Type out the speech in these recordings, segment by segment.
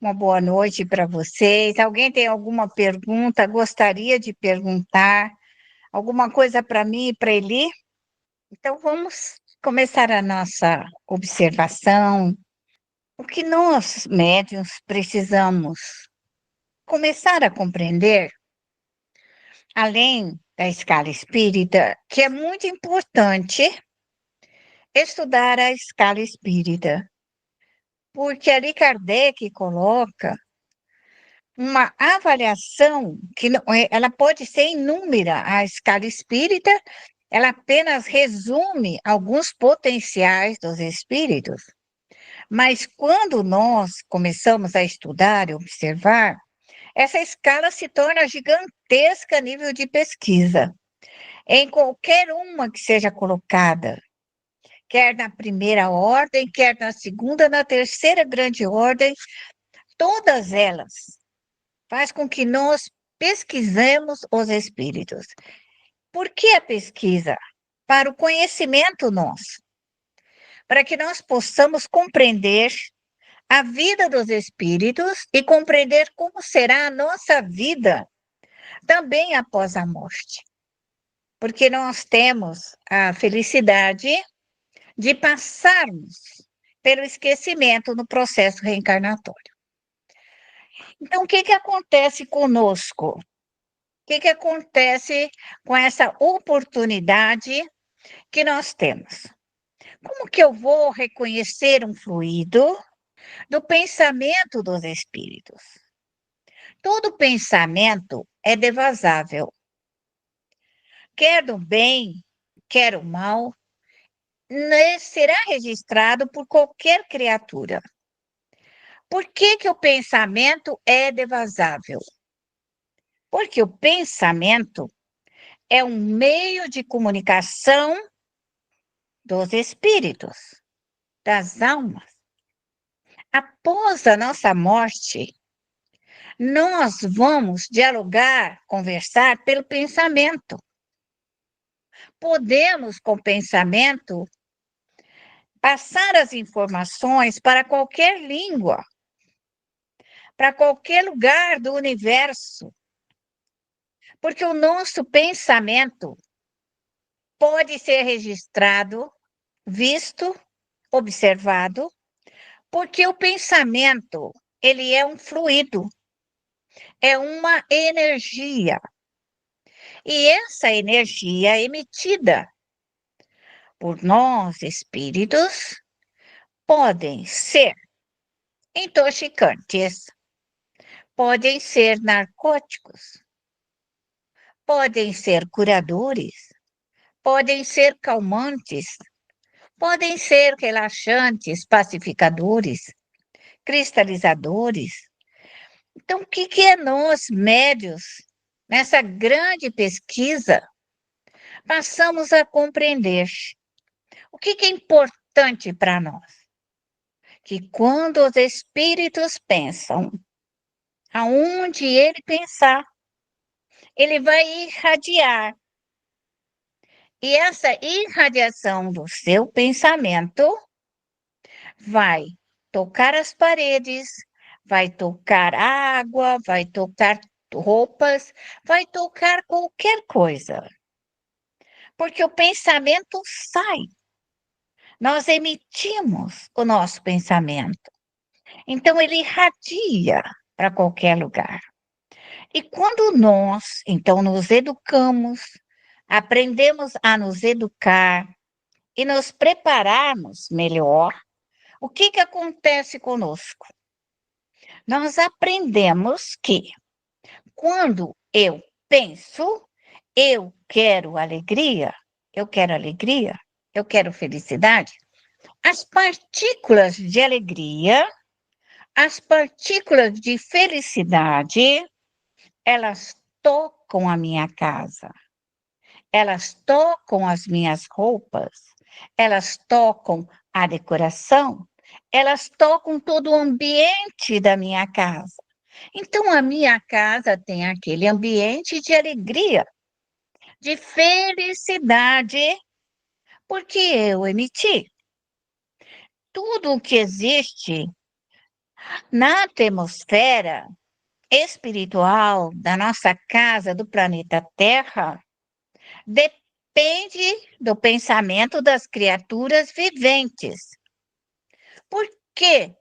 Uma boa noite para vocês. Alguém tem alguma pergunta? Gostaria de perguntar alguma coisa para mim e para Eli? Então vamos começar a nossa observação. O que nós, médiuns, precisamos começar a compreender, além da escala espírita, que é muito importante estudar a escala espírita, porque ali Kardec coloca uma avaliação que ela pode ser inúmera. A escala espírita, ela apenas resume alguns potenciais dos espíritos, mas quando nós começamos a estudar e observar, essa escala se torna gigantesca a nível de pesquisa. Em qualquer uma que seja colocada, quer na primeira ordem, quer na segunda, na terceira grande ordem, todas elas faz com que nós pesquisemos os espíritos. Por que a pesquisa? Para o conhecimento nosso, para que nós possamos compreender a vida dos espíritos e compreender como será a nossa vida também após a morte. Porque nós temos a felicidade de passarmos pelo esquecimento no processo reencarnatório. Então, o que acontece conosco? O que acontece com essa oportunidade que nós temos? Como que eu vou reconhecer um fluido do pensamento dos espíritos? Todo pensamento é devasável, quer do bem, quer o mal, será registrado por qualquer criatura. Por que o pensamento é devasável? Porque o pensamento é um meio de comunicação dos espíritos, das almas. Após a nossa morte, nós vamos dialogar, conversar pelo pensamento. Podemos, com o pensamento, passar as informações para qualquer língua, para qualquer lugar do universo, porque o nosso pensamento pode ser registrado, visto, observado, porque o pensamento, ele é um fluido, é uma energia. E essa energia emitida por nós, espíritos, podem ser intoxicantes, podem ser narcóticos, podem ser curadores, podem ser calmantes, podem ser relaxantes, pacificadores, cristalizadores. Então, o que é nós, médios, nessa grande pesquisa, passamos a compreender? O que é importante para nós? Que quando os espíritos pensam, aonde ele pensar, ele vai irradiar. E essa irradiação do seu pensamento vai tocar as paredes, vai tocar água, vai tocar roupas, vai tocar qualquer coisa. Porque o pensamento sai. Nós emitimos o nosso pensamento. Então, ele irradia para qualquer lugar. E quando nós, então, nos educamos, aprendemos a nos educar e nos prepararmos melhor, o que acontece conosco? Nós aprendemos que quando eu penso, eu quero alegria, eu quero felicidade, as partículas de alegria, as partículas de felicidade, elas tocam a minha casa, elas tocam as minhas roupas, elas tocam a decoração, elas tocam todo o ambiente da minha casa. Então, a minha casa tem aquele ambiente de alegria, de felicidade, porque eu emiti. Tudo o que existe Na atmosfera espiritual da nossa casa, do planeta Terra, depende do pensamento das criaturas viventes. Por que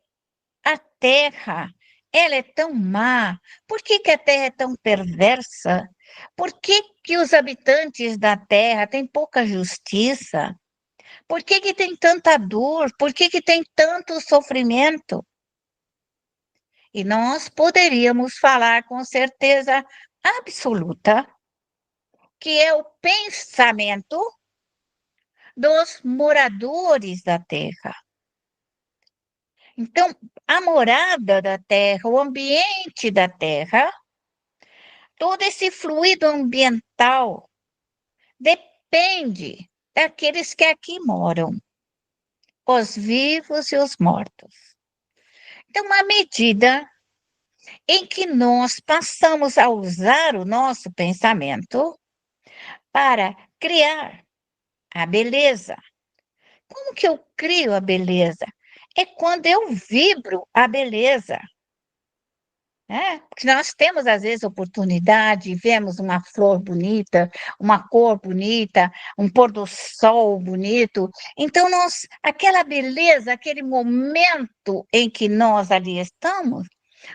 a Terra, ela é tão má? Por que que a Terra é tão perversa? Por que que os habitantes da Terra têm pouca justiça? Por que que tem tanta dor? Por que que tem tanto sofrimento? E nós poderíamos falar com certeza absoluta que é o pensamento dos moradores da Terra. Então, a morada da Terra, o ambiente da Terra, todo esse fluido ambiental depende daqueles que aqui moram, os vivos e os mortos. Então, à medida em que nós passamos a usar o nosso pensamento para criar a beleza. Como que eu crio a beleza? É quando eu vibro a beleza. Né? Porque nós temos, às vezes, oportunidade, vemos uma flor bonita, uma cor bonita, um pôr do sol bonito. Então, aquela beleza, aquele momento em que nós ali estamos,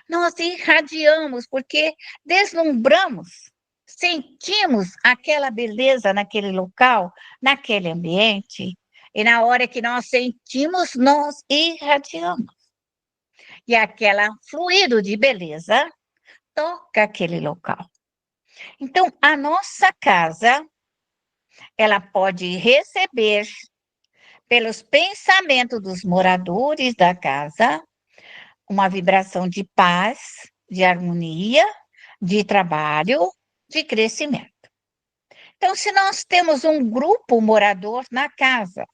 nós irradiamos, porque deslumbramos, sentimos aquela beleza naquele local, naquele ambiente, e na hora que nós sentimos, nós irradiamos. E aquele fluido de beleza toca aquele local. Então, a nossa casa, ela pode receber, pelos pensamentos dos moradores da casa, uma vibração de paz, de harmonia, de trabalho, de crescimento. Então, se nós temos um grupo morador na casa,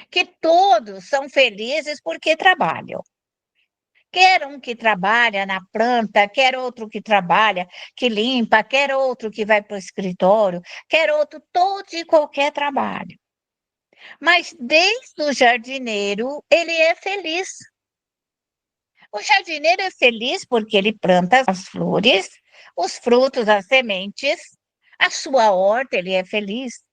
que todos são felizes porque trabalham, quer um que trabalha na planta, quer outro que trabalha, que limpa, quer outro que vai para o escritório, quer outro, todo e qualquer trabalho. Mas desde o jardineiro, ele é feliz. O jardineiro é feliz porque ele planta as flores, os frutos, as sementes, a sua horta, ele é feliz.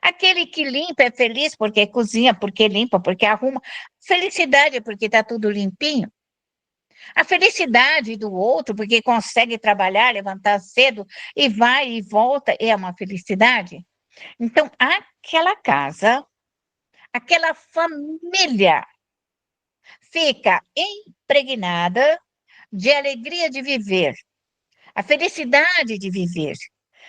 Aquele que limpa é feliz porque cozinha, porque limpa, porque arruma. Felicidade é porque está tudo limpinho. A felicidade do outro, porque consegue trabalhar, levantar cedo e vai e volta, é uma felicidade. Então, aquela casa, aquela família fica impregnada de alegria de viver, a felicidade de viver,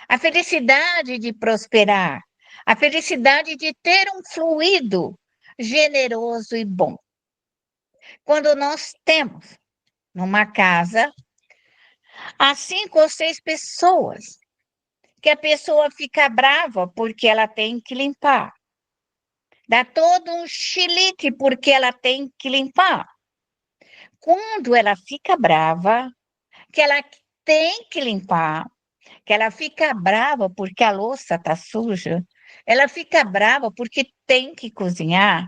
a felicidade de prosperar, a felicidade de ter um fluido generoso e bom. Quando nós temos numa casa as 5 ou 6 pessoas, que a pessoa fica brava porque ela tem que limpar, dá todo um chilique porque ela tem que limpar. Quando ela fica brava, que ela tem que limpar, que ela fica brava porque a louça está suja, ela fica brava porque tem que cozinhar,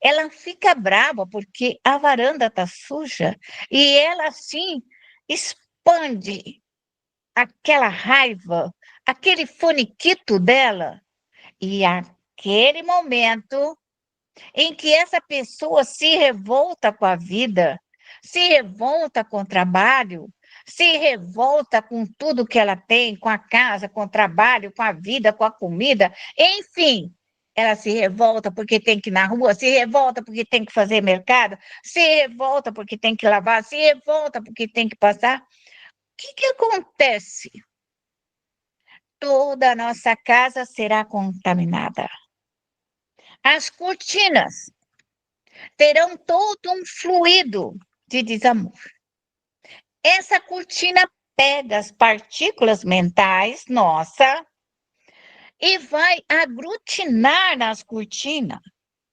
ela fica brava porque a varanda está suja, e ela, assim, expande aquela raiva, aquele foniquito dela, e aquele momento em que essa pessoa se revolta com a vida, se revolta com o trabalho, se revolta com tudo que ela tem, com a casa, com o trabalho, com a vida, com a comida, enfim. Ela se revolta porque tem que ir na rua, se revolta porque tem que fazer mercado, se revolta porque tem que lavar, se revolta porque tem que passar. O que acontece? Toda a nossa casa será contaminada. As cortinas terão todo um fluido de desamor. Essa cortina pega as partículas mentais, nossa, e vai aglutinar nas cortinas,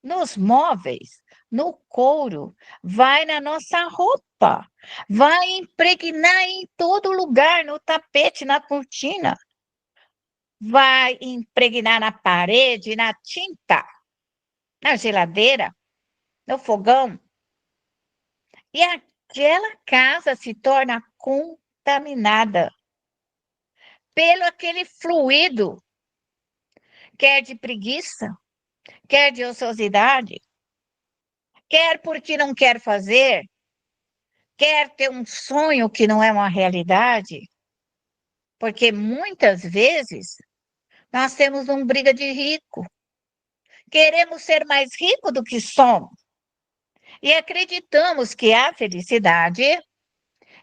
nos móveis, no couro, vai na nossa roupa, vai impregnar em todo lugar, no tapete, na cortina, vai impregnar na parede, na tinta, na geladeira, no fogão. E aquela casa se torna contaminada pelo aquele fluido, quer de preguiça, quer de ociosidade, quer porque não quer fazer, quer ter um sonho que não é uma realidade, porque muitas vezes nós temos um briga de rico, queremos ser mais rico do que somos e acreditamos que a felicidade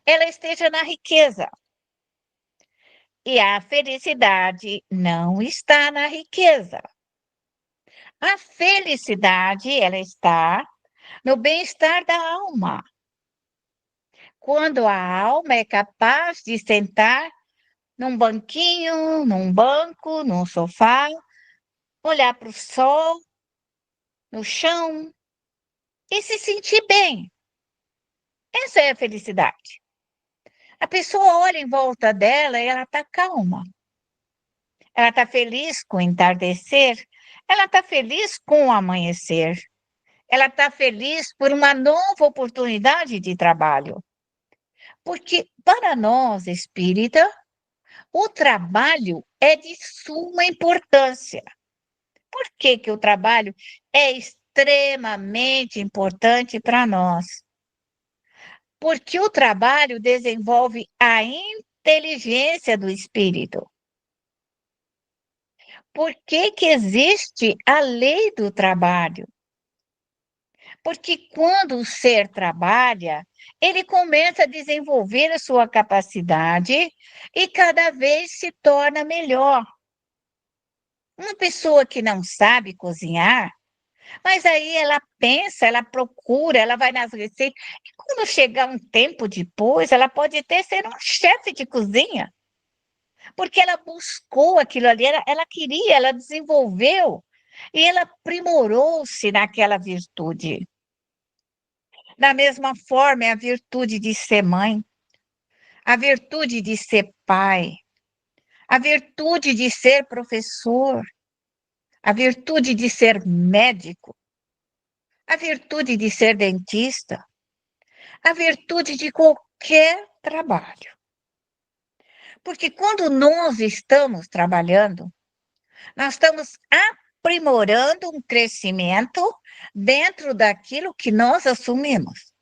ela esteja na riqueza. E a felicidade não está na riqueza. A felicidade, ela está no bem-estar da alma. Quando a alma é capaz de sentar num banquinho, num banco, num sofá, olhar para o sol, no chão e se sentir bem. Essa é a felicidade. A pessoa olha em volta dela e ela está calma. Ela está feliz com o entardecer, ela está feliz com o amanhecer, ela está feliz por uma nova oportunidade de trabalho. Porque para nós, espírita, o trabalho é de suma importância. Por que que o trabalho é extremamente importante para nós? Porque o trabalho desenvolve a inteligência do espírito. Por que que existe a lei do trabalho? Porque quando o ser trabalha, ele começa a desenvolver a sua capacidade e cada vez se torna melhor. Uma pessoa que não sabe cozinhar, mas aí ela pensa, ela procura, ela vai nas receitas, e quando chegar um tempo depois, ela pode até ser um chefe de cozinha, porque ela buscou aquilo ali, ela queria, ela desenvolveu, e ela aprimorou-se naquela virtude. Da mesma forma, é a virtude de ser mãe, a virtude de ser pai, a virtude de ser professor, a virtude de ser médico, a virtude de ser dentista, a virtude de qualquer trabalho. Porque quando nós estamos trabalhando, nós estamos aprimorando um crescimento dentro daquilo que nós assumimos.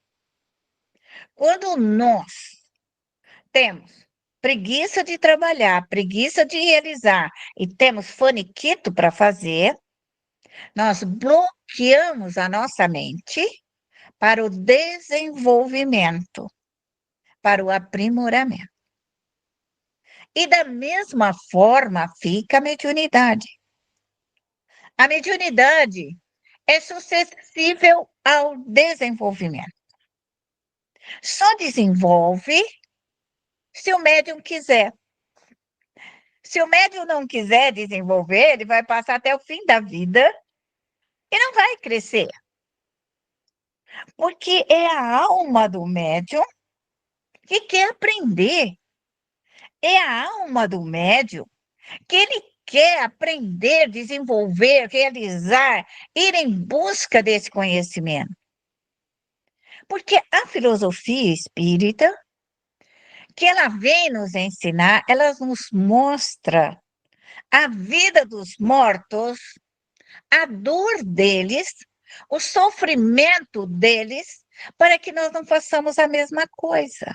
Quando nós temos preguiça de trabalhar, preguiça de realizar e temos faniquito para fazer, nós bloqueamos a nossa mente para o desenvolvimento, para o aprimoramento. E da mesma forma fica a mediunidade. A mediunidade é suscetível ao desenvolvimento. Só desenvolve se o médium quiser. Se o médium não quiser desenvolver, ele vai passar até o fim da vida e não vai crescer. Porque é a alma do médium que quer aprender. É a alma do médium que ele quer aprender, desenvolver, realizar, ir em busca desse conhecimento. Porque a filosofia espírita, que ela vem nos ensinar, ela nos mostra a vida dos mortos, a dor deles, o sofrimento deles, para que nós não façamos a mesma coisa.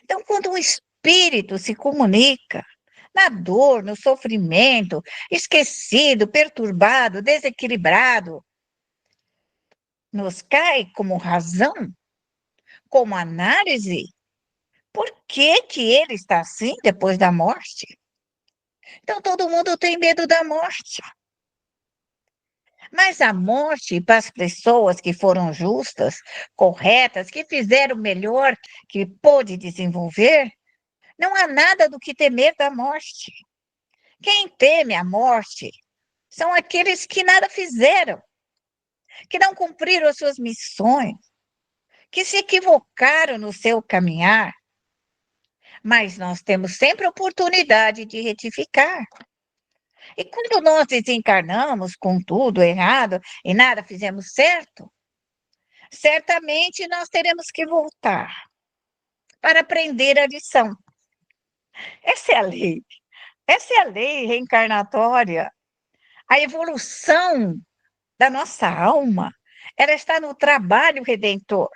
Então, quando o espírito se comunica na dor, no sofrimento, esquecido, perturbado, desequilibrado, nos cai como razão, como análise, por que que ele está assim depois da morte? Então, todo mundo tem medo da morte. Mas a morte, para as pessoas que foram justas, corretas, que fizeram o melhor que pôde desenvolver, não há nada do que temer da morte. Quem teme a morte são aqueles que nada fizeram, que não cumpriram as suas missões, que se equivocaram no seu caminhar. Mas nós temos sempre a oportunidade de retificar. E quando nós desencarnamos com tudo errado e nada fizemos certo, certamente nós teremos que voltar para aprender a lição. Essa é a lei. Essa é a lei reencarnatória. A evolução da nossa alma, ela está no trabalho redentor.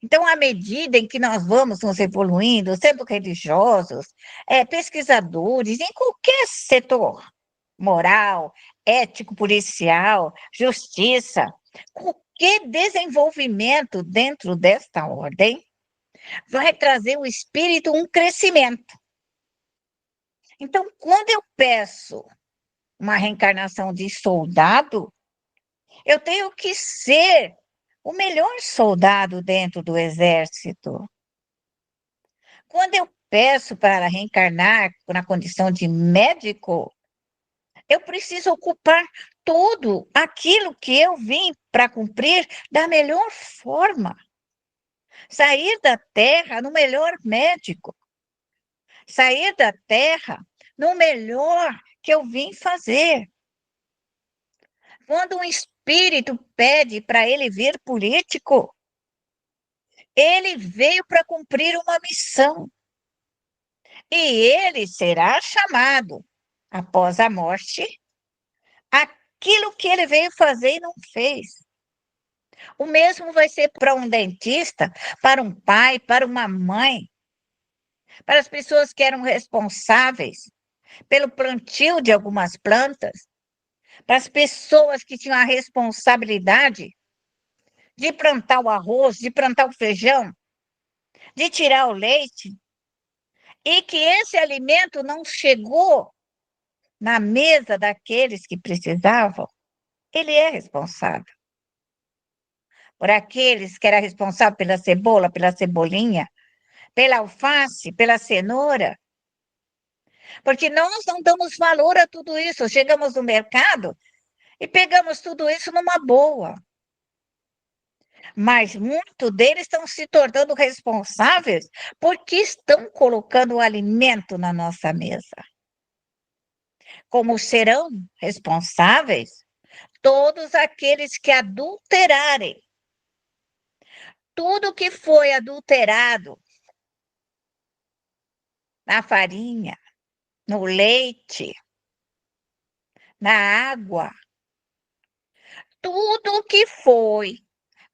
Então, à medida em que nós vamos nos evoluindo, sendo religiosos, pesquisadores, em qualquer setor, moral, ético, policial, justiça, qualquer desenvolvimento dentro desta ordem vai trazer o espírito um crescimento. Então, quando eu peço uma reencarnação de soldado, eu tenho que ser o melhor soldado dentro do exército. Quando eu peço para reencarnar na condição de médico, eu preciso ocupar tudo aquilo que eu vim para cumprir da melhor forma. Sair da Terra no melhor médico. Sair da Terra no melhor que eu vim fazer. Quando um espírito pede para ele vir político, ele veio para cumprir uma missão. E ele será chamado, após a morte, aquilo que ele veio fazer e não fez. O mesmo vai ser para um dentista, para um pai, para uma mãe, para as pessoas que eram responsáveis pelo plantio de algumas plantas, para as pessoas que tinham a responsabilidade de plantar o arroz, de plantar o feijão, de tirar o leite, e que esse alimento não chegou na mesa daqueles que precisavam, ele é responsável. Por aqueles que era responsável pela cebola, pela cebolinha, pela alface, pela cenoura, porque nós não damos valor a tudo isso. Chegamos no mercado e pegamos tudo isso numa boa. Mas muitos deles estão se tornando responsáveis porque estão colocando o alimento na nossa mesa. Como serão responsáveis todos aqueles que adulterarem tudo que foi adulterado na farinha, no leite, na água, tudo que foi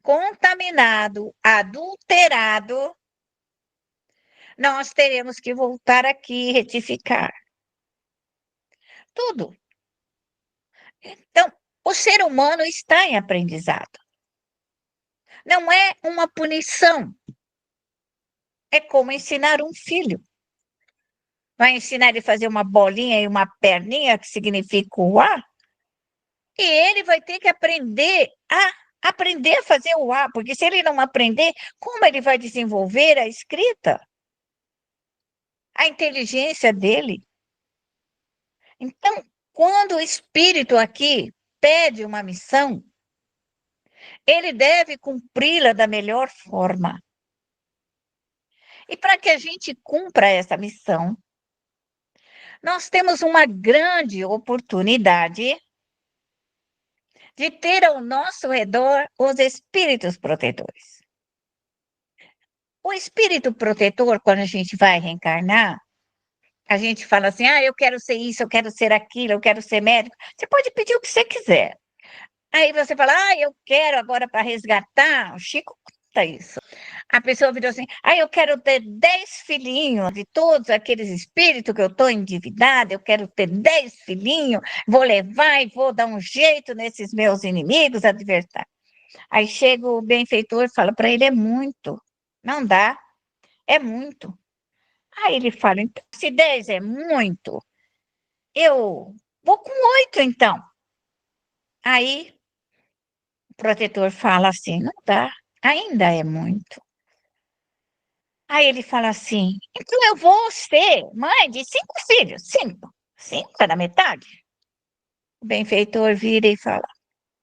contaminado, adulterado, nós teremos que voltar aqui e retificar. Tudo. Então, o ser humano está em aprendizado. Não é uma punição. É como ensinar um filho. Vai ensinar ele a fazer uma bolinha e uma perninha, que significa o A, e ele vai ter que aprender a fazer o A, porque se ele não aprender, como ele vai desenvolver a escrita? A inteligência dele? Então, quando o espírito aqui pede uma missão, ele deve cumpri-la da melhor forma. E para que a gente cumpra essa missão, nós temos uma grande oportunidade de ter ao nosso redor os espíritos protetores. O espírito protetor, quando a gente vai reencarnar, a gente fala assim: ah, eu quero ser isso, eu quero ser aquilo, eu quero ser médico. Você pode pedir o que você quiser. Aí você fala: ah, eu quero agora para resgatar. O Chico conta isso. A pessoa virou assim: ah, eu quero ter 10 filhinhos de todos aqueles espíritos que eu estou endividada, eu quero ter 10 filhinhos, vou levar e vou dar um jeito nesses meus inimigos, adversários. Aí chega o benfeitor e fala para ele: é muito, não dá, é muito. Aí ele fala: então, se 10 é muito, eu vou com 8 então. Aí o protetor fala assim: não dá, ainda é muito. Aí ele fala assim: então eu vou ser mãe de 5 filhos, 5. 5 cada metade. O benfeitor vira e fala: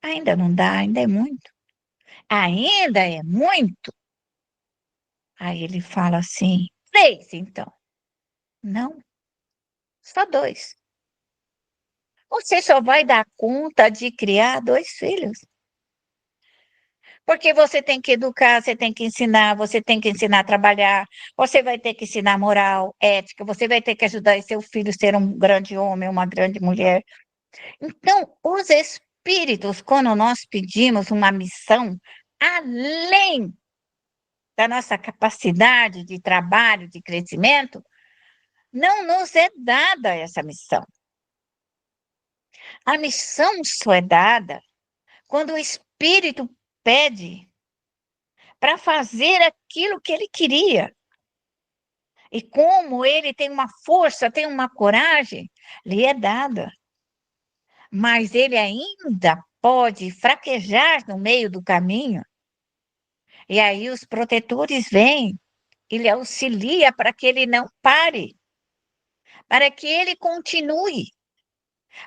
ainda não dá, ainda é muito. Ainda é muito. Aí ele fala assim: 3 então. Não, só 2. Você só vai dar conta de criar 2 filhos. Porque você tem que educar, você tem que ensinar a trabalhar, você vai ter que ensinar moral, ética, você vai ter que ajudar seu filho a ser um grande homem, uma grande mulher. Então, os espíritos, quando nós pedimos uma missão, além da nossa capacidade de trabalho, de crescimento, não nos é dada essa missão. A missão só é dada quando o espírito pede para fazer aquilo que ele queria. E como ele tem uma força, tem uma coragem, lhe é dada. Mas ele ainda pode fraquejar no meio do caminho. E aí os protetores vêm e lhe auxilia para que ele não pare, para que ele continue,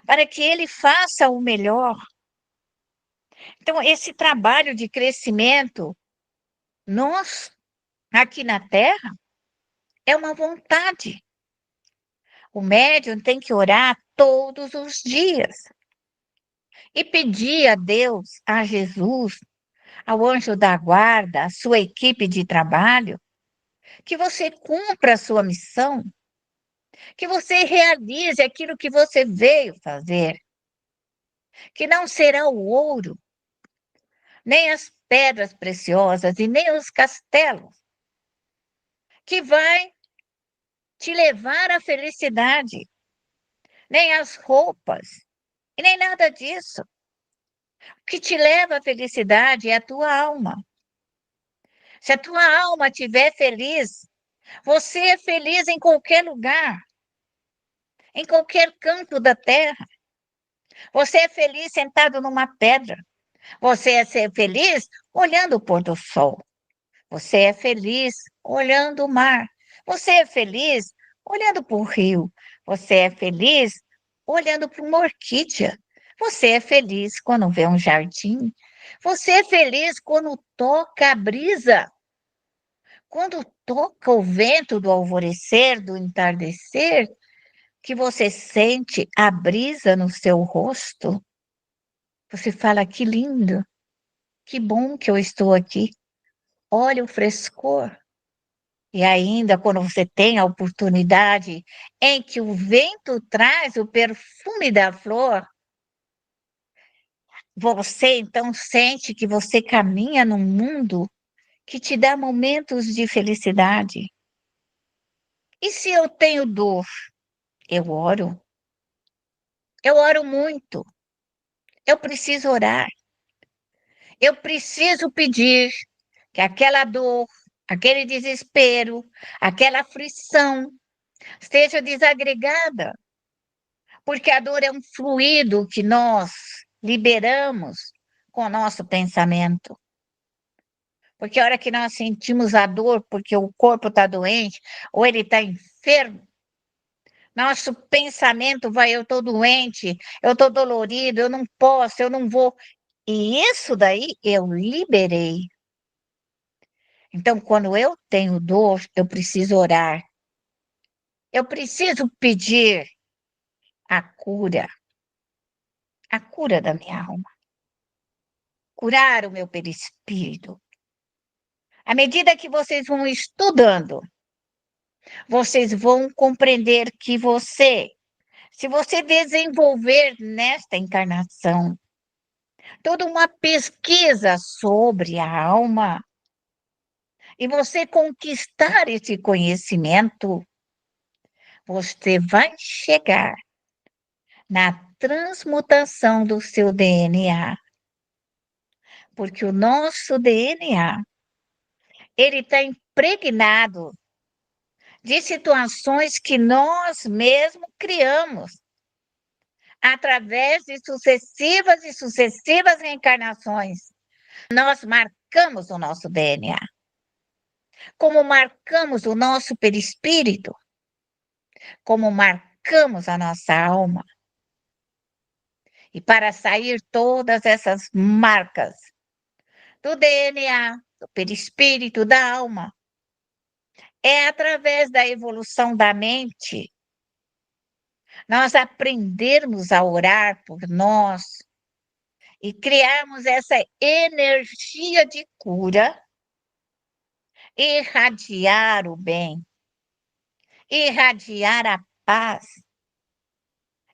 para que ele faça o melhor. Então, esse trabalho de crescimento, nós, aqui na Terra, é uma vontade. O médium tem que orar todos os dias e pedir a Deus, a Jesus, ao anjo da guarda, à sua equipe de trabalho, que você cumpra a sua missão, que você realize aquilo que você veio fazer, que não será o ouro, nem as pedras preciosas e nem os castelos que vai te levar à felicidade, nem as roupas, e nem nada disso. O que te leva à felicidade é a tua alma. Se a tua alma estiver feliz, você é feliz em qualquer lugar, em qualquer canto da terra. Você é feliz sentado numa pedra. Você é feliz olhando o pôr do sol. Você é feliz olhando o mar. Você é feliz olhando para o rio. Você é feliz olhando para uma orquídea. Você é feliz quando vê um jardim. Você é feliz quando toca a brisa. Quando toca o vento do alvorecer, do entardecer, que você sente a brisa no seu rosto, você fala: que lindo, que bom que eu estou aqui. Olha o frescor. E ainda quando você tem a oportunidade em que o vento traz o perfume da flor, você então sente que você caminha num mundo que te dá momentos de felicidade. E se eu tenho dor, eu oro. Eu oro muito. Eu preciso orar. Eu preciso pedir que aquela dor, aquele desespero, aquela aflição seja desagregada, porque a dor é um fluido que nós liberamos com o nosso pensamento. Porque a hora que nós sentimos a dor, porque o corpo está doente, ou ele está enfermo, nosso pensamento vai: eu estou doente, eu estou dolorido, eu não posso, eu não vou. E isso daí eu liberei. Então, quando eu tenho dor, eu preciso orar. Eu preciso pedir a cura da minha alma, curar o meu perispírito. À medida que vocês vão estudando, vocês vão compreender que se você desenvolver nesta encarnação toda uma pesquisa sobre a alma e você conquistar esse conhecimento, você vai chegar na transmutação do seu DNA, porque o nosso DNA ele está impregnado de situações que nós mesmos criamos através de sucessivas e sucessivas reencarnações. Nós marcamos o nosso DNA, como marcamos o nosso perispírito, como marcamos a nossa alma. E para sair todas essas marcas do DNA, do perispírito, da alma, é através da evolução da mente, nós aprendermos a orar por nós e criarmos essa energia de cura, irradiar o bem, irradiar a paz,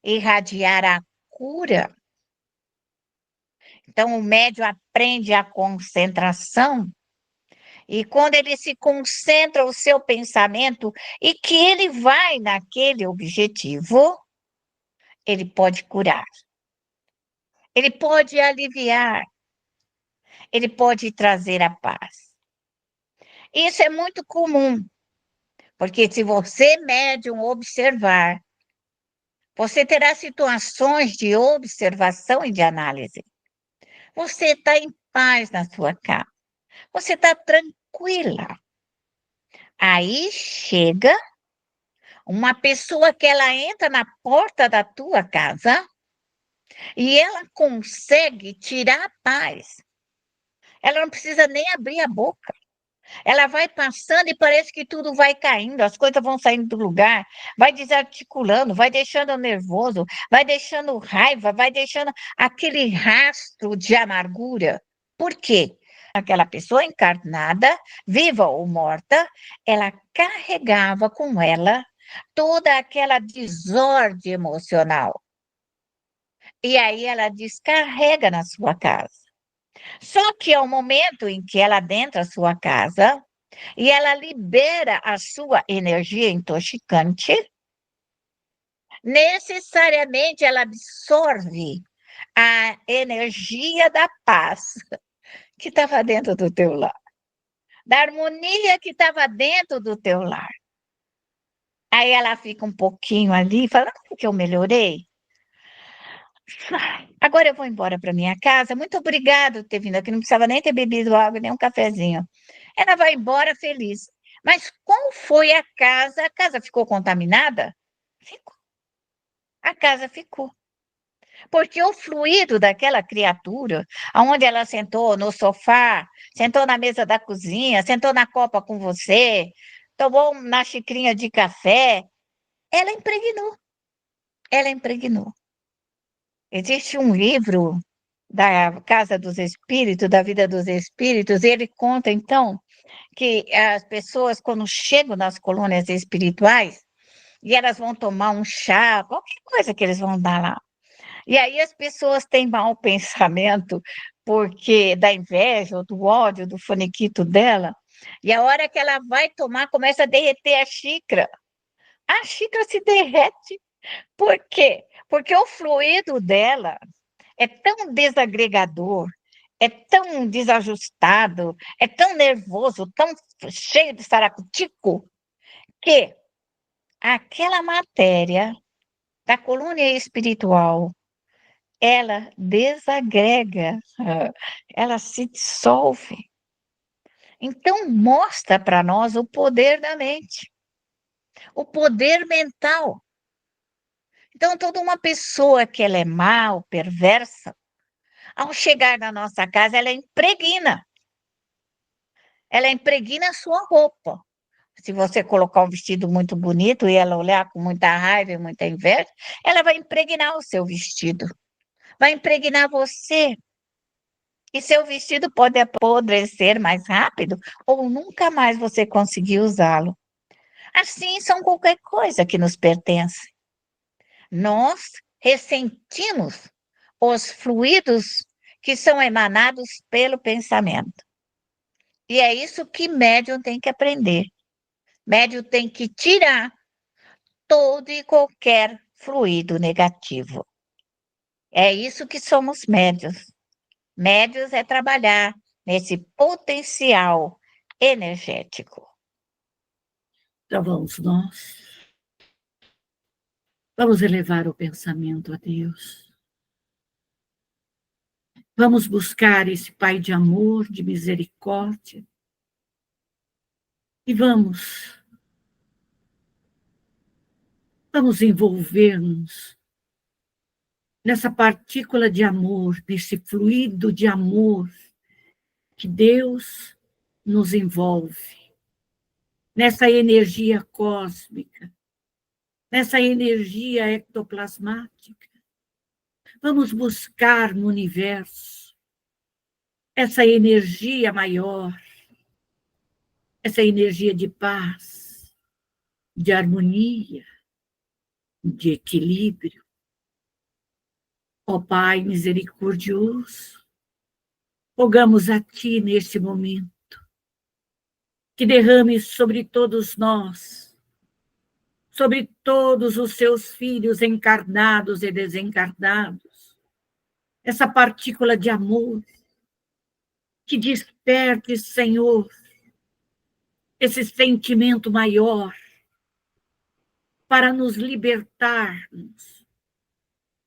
irradiar a cura. Então, o médium aprende a concentração, e quando ele se concentra o seu pensamento e que ele vai naquele objetivo, ele pode curar, ele pode aliviar, ele pode trazer a paz. Isso é muito comum, porque se você, médium, observar, você terá situações de observação e de análise. Você está em paz na sua casa, você está tranquila. Aí chega uma pessoa que ela entra na porta da tua casa e ela consegue tirar a paz. Ela não precisa nem abrir a boca. Ela vai passando e parece que tudo vai caindo, as coisas vão saindo do lugar, vai desarticulando, vai deixando nervoso, vai deixando raiva, vai deixando aquele rastro de amargura. Por quê? Aquela pessoa encarnada, viva ou morta, ela carregava com ela toda aquela desordem emocional. E aí ela descarrega na sua casa. Só que é o momento em que ela adentra a sua casa e ela libera a sua energia intoxicante, necessariamente ela absorve a energia da paz que estava dentro do teu lar, da harmonia que estava dentro do teu lar. Aí ela fica um pouquinho ali, falando que eu melhorei. Agora eu vou embora para minha casa. Muito obrigada por ter vindo aqui. Não precisava nem ter bebido água, nem um cafezinho. Ela vai embora feliz. Mas qual foi a casa? A casa ficou contaminada? Ficou. A casa ficou. Porque o fluido daquela criatura, aonde ela sentou no sofá, sentou na mesa da cozinha, sentou na copa com você, tomou na xicrinha de café, ela impregnou. Ela impregnou. Existe um livro da Casa dos Espíritos, da Vida dos Espíritos, e ele conta, então, que as pessoas, quando chegam nas colônias espirituais, e elas vão tomar um chá, qualquer coisa que eles vão dar lá. E aí as pessoas têm mau pensamento, porque da inveja, ou do ódio, do faniquito dela, e a hora que ela vai tomar, começa a derreter a xícara. A xícara se derrete. Por quê? Porque o fluido dela é tão desagregador, é tão desajustado, é tão nervoso, tão cheio de saracutico, que aquela matéria da colônia espiritual, ela desagrega, ela se dissolve. Então, mostra para nós o poder da mente, o poder mental. Então, toda uma pessoa que ela é mal, perversa, ao chegar na nossa casa, ela impregna a sua roupa. Se você colocar um vestido muito bonito e ela olhar com muita raiva e muita inveja, ela vai impregnar o seu vestido, vai impregnar você. E seu vestido pode apodrecer mais rápido ou nunca mais você conseguir usá-lo. Assim são qualquer coisa que nos pertence. Nós ressentimos os fluidos que são emanados pelo pensamento. E é isso que médium tem que aprender. Médium tem que tirar todo e qualquer fluido negativo. É isso que somos médios. Médios é trabalhar nesse potencial energético. Então vamos nós. Vamos elevar o pensamento a Deus. Vamos buscar esse Pai de amor, de misericórdia. E vamos envolver-nos nessa partícula de amor, nesse fluido de amor que Deus nos envolve, nessa energia cósmica, nessa energia ectoplasmática. Vamos buscar no universo essa energia maior, essa energia de paz, de harmonia, de equilíbrio. Ó Pai misericordioso, rogamos a Ti neste momento, que derrame sobre todos nós, sobre todos os Seus filhos encarnados e desencarnados, essa partícula de amor, que desperte, Senhor, esse sentimento maior, para nos libertarmos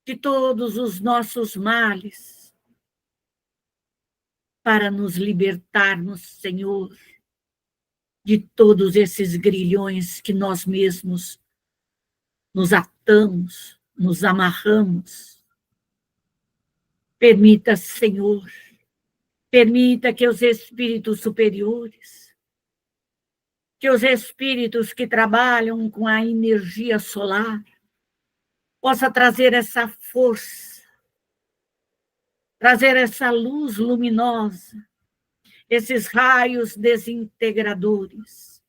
de todos os nossos males, para nos libertarmos, Senhor, de todos esses grilhões que nós mesmos nos atamos, nos amarramos. Permita, Senhor, permita que os espíritos superiores, que os espíritos que trabalham com a energia solar, possa trazer essa força, trazer essa luz luminosa, esses raios desintegradores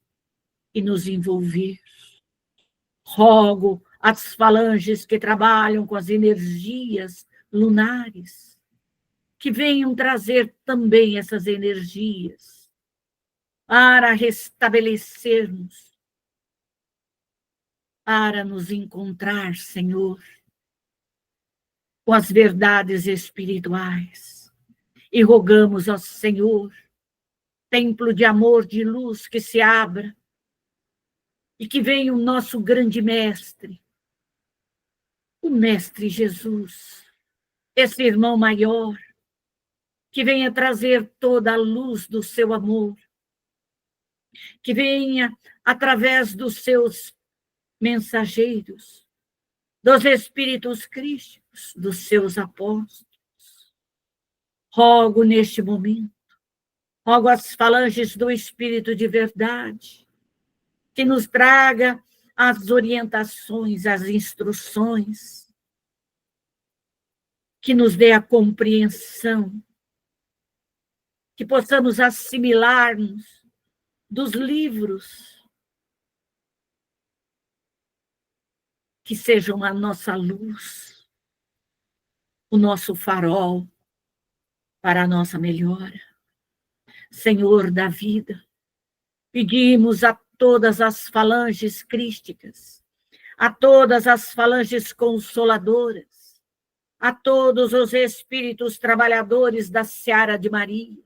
e nos envolver. Rogo às falanges que trabalham com as energias lunares, que venham trazer também essas energias para restabelecermos, para nos encontrar, Senhor, com as verdades espirituais. E rogamos ao Senhor, templo de amor, de luz, que se abra e que venha o nosso grande mestre, o Mestre Jesus, esse irmão maior, que venha trazer toda a luz do seu amor, que venha através dos seus mensageiros, dos espíritos crísticos, dos seus apóstolos. Rogo neste momento, rogo às falanges do Espírito de verdade, que nos traga as orientações, as instruções, que nos dê a compreensão, que possamos assimilar-nos dos livros, que sejam a nossa luz, o nosso farol para a nossa melhora. Senhor da vida, pedimos a todas as falanges crísticas, a todas as falanges consoladoras, a todos os espíritos trabalhadores da Seara de Maria,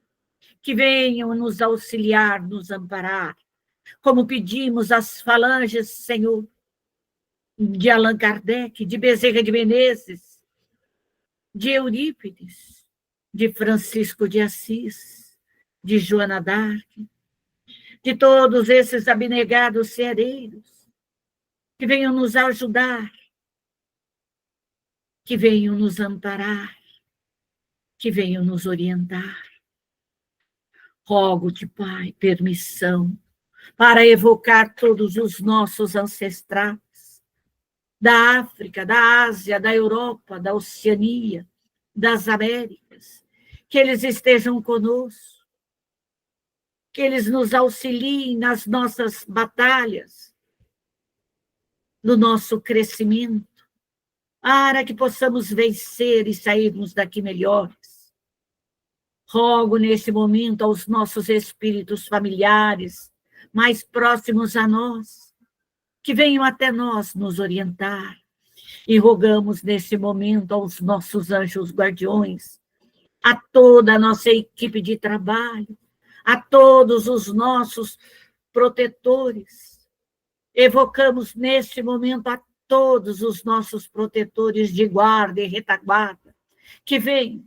que venham nos auxiliar, nos amparar, como pedimos às falanges, Senhor, de Allan Kardec, de Bezerra de Menezes, de Eurípides, de Francisco de Assis, de Joana d'Arc, de todos esses abnegados ceareiros, que venham nos ajudar, que venham nos amparar, que venham nos orientar. Rogo-te, Pai, permissão para evocar todos os nossos ancestrais, da África, da Ásia, da Europa, da Oceania, das Américas, que eles estejam conosco, que eles nos auxiliem nas nossas batalhas, no nosso crescimento, para que possamos vencer e sairmos daqui melhores. Rogo neste momento aos nossos espíritos familiares, mais próximos a nós, que venham até nós nos orientar. E rogamos neste momento aos nossos anjos guardiões, a toda a nossa equipe de trabalho, a todos os nossos protetores. Evocamos neste momento a todos os nossos protetores de guarda e retaguarda, que venham,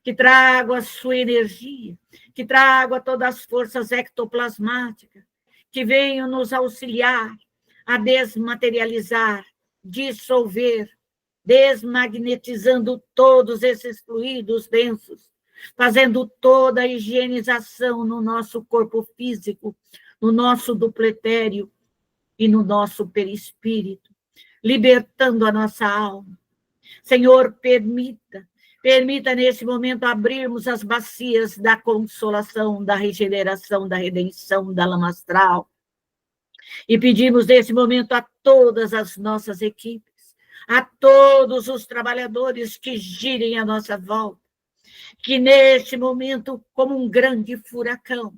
que tragam a sua energia, que tragam todas as forças ectoplasmáticas, que venham nos auxiliar a desmaterializar, dissolver, desmagnetizando todos esses fluidos densos, fazendo toda a higienização no nosso corpo físico, no nosso dupletério e no nosso perispírito, libertando a nossa alma, Senhor, permita nesse momento abrirmos as bacias da consolação, da regeneração, da redenção, da lama astral. E pedimos nesse momento a todas as nossas equipes, a todos os trabalhadores que girem à nossa volta, que neste momento, como um grande furacão,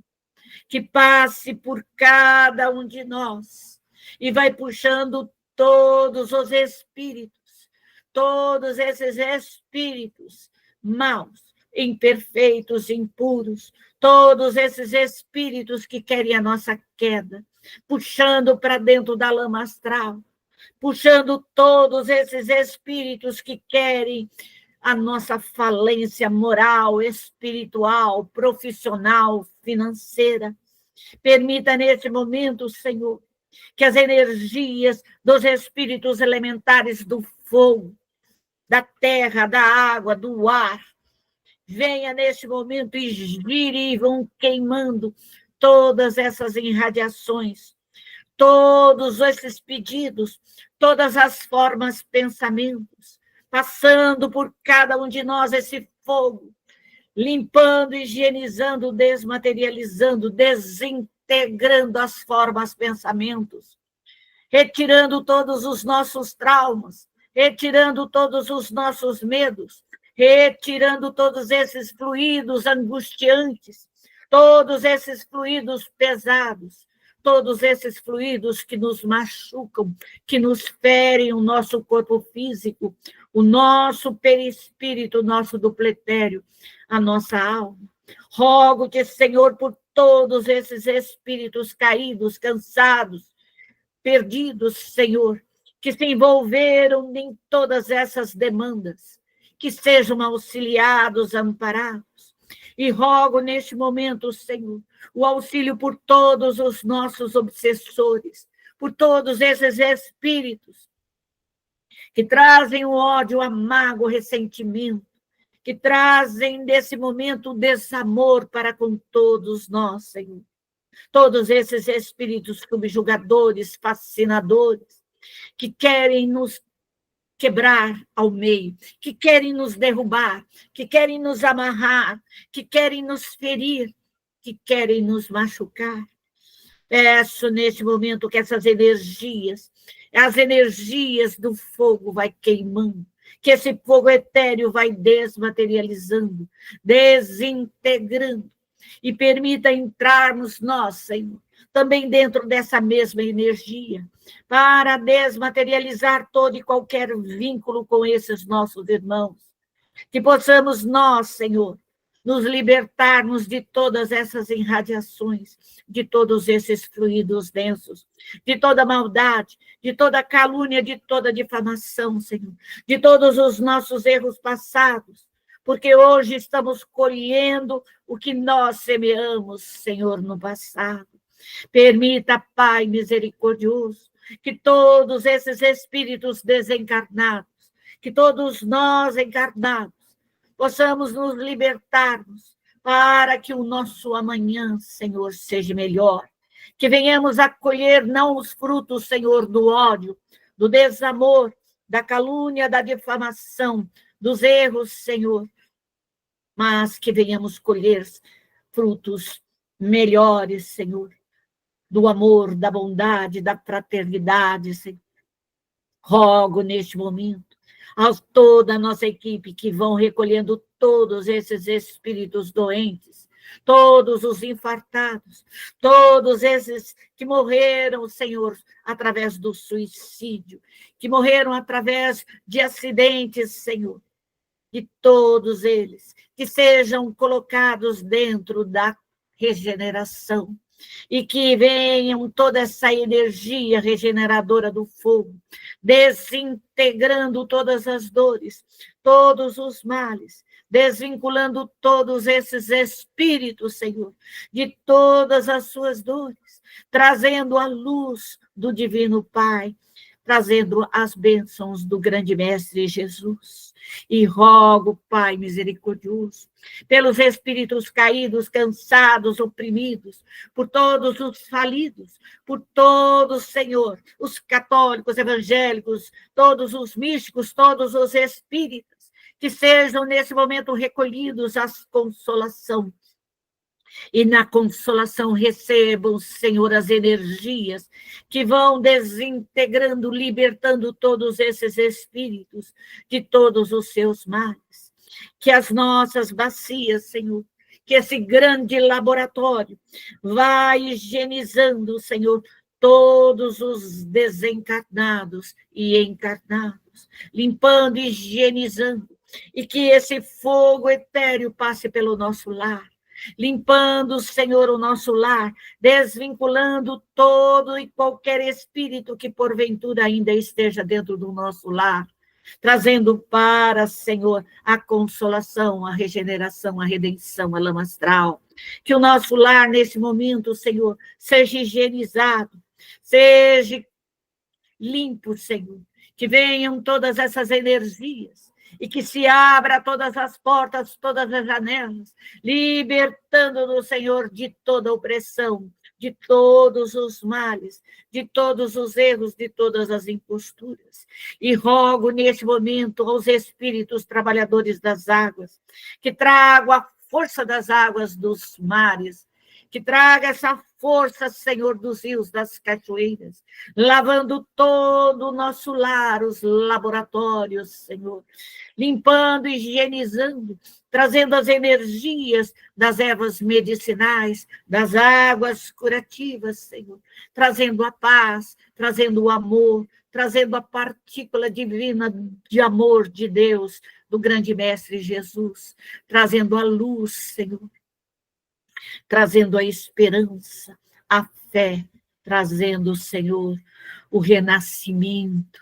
que passe por cada um de nós e vai puxando todos os espíritos, todos esses espíritos maus, imperfeitos, impuros, todos esses espíritos que querem a nossa queda, puxando para dentro da lama astral, puxando todos esses espíritos que querem a nossa falência moral, espiritual, profissional, financeira. Permita nesse momento, Senhor, que as energias dos espíritos elementares do fogo, da terra, da água, do ar, venha nesse momento e gire e vão queimando todas essas irradiações, todos esses pedidos, todas as formas, pensamentos, passando por cada um de nós esse fogo, limpando, higienizando, desmaterializando, desintegrando as formas, pensamentos, retirando todos os nossos traumas, retirando todos os nossos medos, retirando todos esses fluidos angustiantes, todos esses fluidos pesados, todos esses fluidos que nos machucam, que nos ferem o nosso corpo físico, o nosso perispírito, o nosso dupletério, a nossa alma. Rogo-te, Senhor, por todos esses espíritos caídos, cansados, perdidos, Senhor, que se envolveram em todas essas demandas, que sejam auxiliados, amparados. E rogo neste momento, Senhor, o auxílio por todos os nossos obsessores, por todos esses espíritos que trazem o ódio, a mágoa, o ressentimento, que trazem nesse momento o desamor para com todos nós, Senhor. Todos esses espíritos subjugadores, fascinadores, que querem nos quebrar ao meio, que querem nos derrubar, que querem nos amarrar, que querem nos ferir, que querem nos machucar. Peço neste momento que essas energias, as energias do fogo vai queimando, que esse fogo etéreo vai desmaterializando, desintegrando, e permita entrarmos nós, Senhor, também dentro dessa mesma energia, para desmaterializar todo e qualquer vínculo com esses nossos irmãos. Que possamos nós, Senhor, nos libertarmos de todas essas irradiações, de todos esses fluidos densos, de toda maldade, de toda calúnia, de toda difamação, Senhor, de todos os nossos erros passados, porque hoje estamos colhendo o que nós semeamos, Senhor, no passado. Permita, Pai misericordioso, que todos esses espíritos desencarnados, que todos nós encarnados, possamos nos libertarmos para que o nosso amanhã, Senhor, seja melhor. Que venhamos a colher não os frutos, Senhor, do ódio, do desamor, da calúnia, da difamação, dos erros, Senhor, mas que venhamos colher frutos melhores, Senhor, do amor, da bondade, da fraternidade, Senhor. Rogo neste momento a toda a nossa equipe que vão recolhendo todos esses espíritos doentes, todos os infartados, todos esses que morreram, Senhor, através do suicídio, que morreram através de acidentes, Senhor, e todos eles que sejam colocados dentro da regeneração, e que venham toda essa energia regeneradora do fogo, desintegrando todas as dores, todos os males, desvinculando todos esses espíritos, Senhor, de todas as suas dores, trazendo a luz do Divino Pai, trazendo as bênçãos do grande Mestre Jesus. E rogo, Pai misericordioso, pelos espíritos caídos, cansados, oprimidos, por todos os falidos, por todos, Senhor, os católicos, evangélicos, todos os místicos, todos os espíritas, que sejam nesse momento recolhidos à consolação. E na consolação recebam, Senhor, as energias que vão desintegrando, libertando todos esses espíritos de todos os seus males. Que as nossas bacias, Senhor, que esse grande laboratório vá higienizando, Senhor, todos os desencarnados e encarnados, limpando, higienizando, e que esse fogo etéreo passe pelo nosso lar, limpando, Senhor, o nosso lar, desvinculando todo e qualquer espírito que porventura ainda esteja dentro do nosso lar, trazendo para, Senhor, a consolação, a regeneração, a redenção, a lama astral. Que o nosso lar, nesse momento, Senhor, seja higienizado, seja limpo, Senhor, que venham todas essas energias, e que se abra todas as portas, todas as janelas, libertando-nos, Senhor, de toda opressão, de todos os males, de todos os erros, de todas as imposturas. E rogo neste momento aos espíritos trabalhadores das águas, que tragam a força das águas dos mares, que traga essa força, Senhor, dos rios, das cachoeiras, lavando todo o nosso lar, os laboratórios, Senhor, limpando, higienizando, trazendo as energias das ervas medicinais, das águas curativas, Senhor, trazendo a paz, trazendo o amor, trazendo a partícula divina de amor de Deus, do grande Mestre Jesus, trazendo a luz, Senhor, trazendo a esperança, a fé, trazendo, Senhor, o renascimento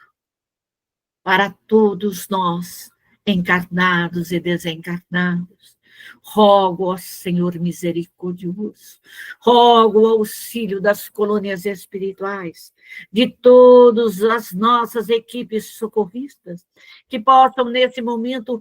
para todos nós, encarnados e desencarnados. Rogo ao Senhor misericordioso, rogo o auxílio das colônias espirituais, de todas as nossas equipes socorristas, que possam, nesse momento,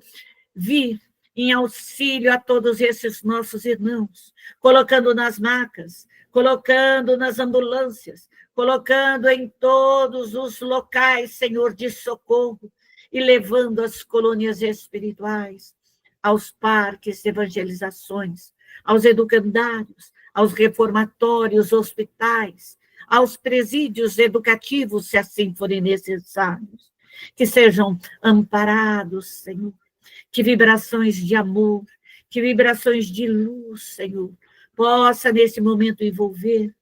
vir em auxílio a todos esses nossos irmãos, colocando nas macas, colocando nas ambulâncias, colocando em todos os locais, Senhor, de socorro, e levando as colônias espirituais aos parques de evangelizações, aos educandários, aos reformatórios, hospitais, aos presídios educativos, se assim forem necessários, que sejam amparados, Senhor, que vibrações de amor, que vibrações de luz, Senhor, possa nesse momento envolver,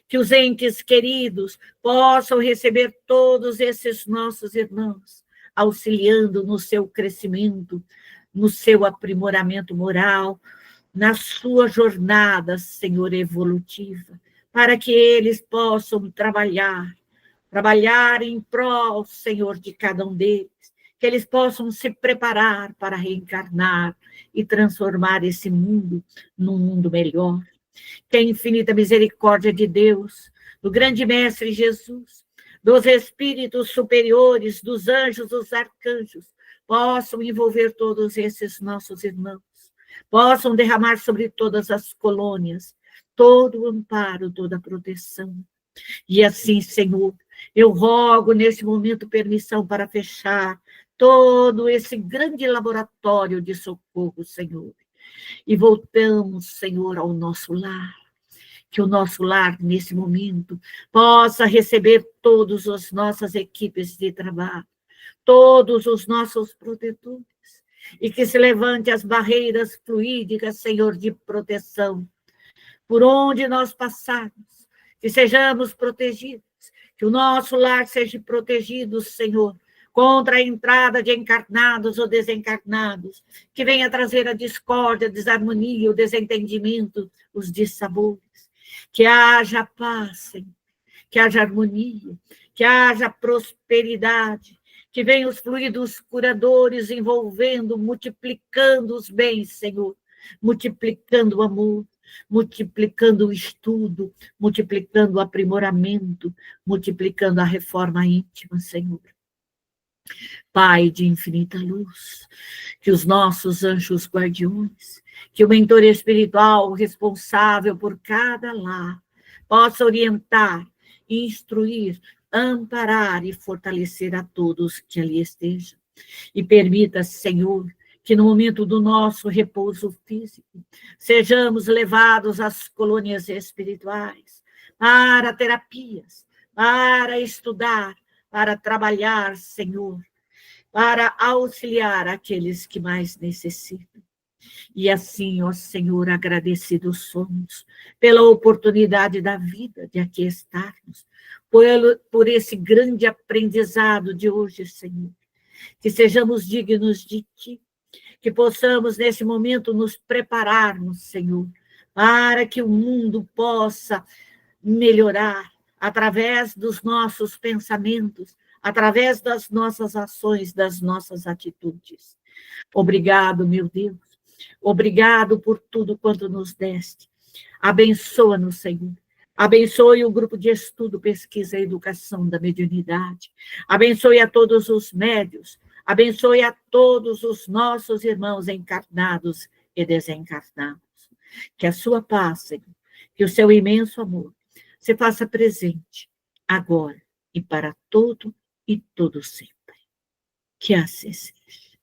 que os entes queridos possam receber todos esses nossos irmãos, auxiliando no seu crescimento, no seu aprimoramento moral, na sua jornada, Senhor, evolutiva, para que eles possam trabalhar em prol, Senhor, de cada um deles, que eles possam se preparar para reencarnar e transformar esse mundo num mundo melhor. Que a infinita misericórdia de Deus, do grande Mestre Jesus, dos espíritos superiores, dos anjos, dos arcanjos, possam envolver todos esses nossos irmãos, possam derramar sobre todas as colônias todo o amparo, toda a proteção. E assim, Senhor, eu rogo neste momento permissão para fechar todo esse grande laboratório de socorro, Senhor. E voltamos, Senhor, ao nosso lar. Que o nosso lar, nesse momento, possa receber todas as nossas equipes de trabalho, todos os nossos protetores, e que se levante as barreiras fluídicas, Senhor, de proteção, por onde nós passarmos, que sejamos protegidos, que o nosso lar seja protegido, Senhor, contra a entrada de encarnados ou desencarnados, que venha trazer a discórdia, a desarmonia, o desentendimento, os dissabores. Que haja paz, Senhor, que haja harmonia, que haja prosperidade, que venham os fluidos curadores envolvendo, multiplicando os bens, Senhor, multiplicando o amor, multiplicando o estudo, multiplicando o aprimoramento, multiplicando a reforma íntima, Senhor. Pai de infinita luz, que os nossos anjos guardiões, que o mentor espiritual responsável por cada lar, possa orientar, instruir, amparar e fortalecer a todos que ali estejam. E permita, Senhor, que no momento do nosso repouso físico, sejamos levados às colônias espirituais, para terapias, para estudar, para trabalhar, Senhor, para auxiliar aqueles que mais necessitam. E assim, ó Senhor, agradecidos somos pela oportunidade da vida de aqui estarmos, por esse grande aprendizado de hoje, Senhor. Que sejamos dignos de Ti, que possamos, nesse momento, nos prepararmos, Senhor, para que o mundo possa melhorar através dos nossos pensamentos, através das nossas ações, das nossas atitudes. Obrigado, meu Deus. Obrigado por tudo quanto nos deste. Abençoa-nos, Senhor. Abençoe o grupo de estudo, pesquisa e educação da mediunidade. Abençoe a todos os médios. Abençoe a todos os nossos irmãos encarnados e desencarnados. Que a sua paz, Senhor, que o seu imenso amor se faça presente agora e para todo e todo sempre. Que assim seja.